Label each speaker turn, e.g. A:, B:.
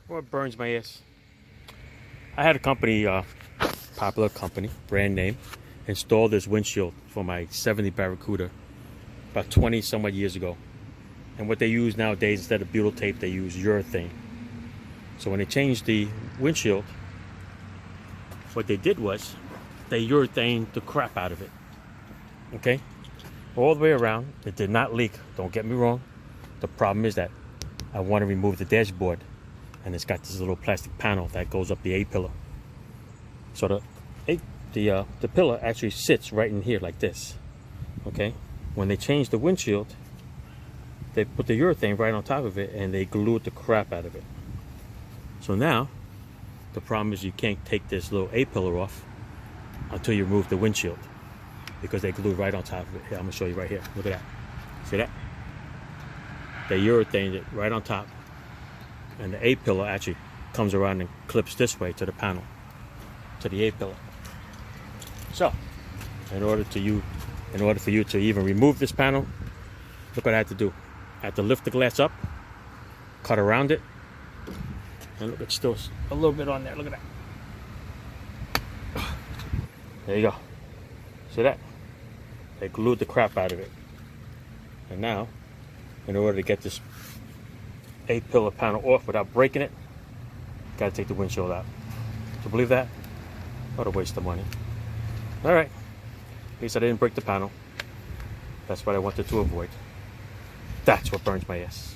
A: What burns my ass? I had a company, popular company, brand name, install this windshield for my 70 Barracuda about 20 some odd years ago. And what they use nowadays, instead of butyl tape, they use urethane. So when they changed the windshield, what they did was they urethaned the crap out of it. Okay? All the way around. It did not leak. Don't get me wrong. The problem is that I want to remove the dashboard, and it's got this little plastic panel that goes up the A-pillar. So the pillar actually sits right in here like this. Okay? When they changed the windshield, they put the urethane right on top of it and they glued the crap out of it. So now the problem is you can't take this little A-pillar off until you remove the windshield, because they glued right on top of it. Here, I'm gonna show you right here. Look at that. See that? They urethaned it right on top, and the A-pillar actually comes around and clips this way to the panel, to the A-pillar. So in order for you to even remove this panel, look what I had to do. I had to lift the glass up, cut around it, and look, it's still a little bit on there. Look at that. There you go. See that? They glued the crap out of it. And now, in order to get this A-pillar panel off without breaking it, gotta take the windshield out. Do you believe that? What a waste of money. Alright. At least I didn't break the panel. That's what I wanted to avoid. That's what burns my ass.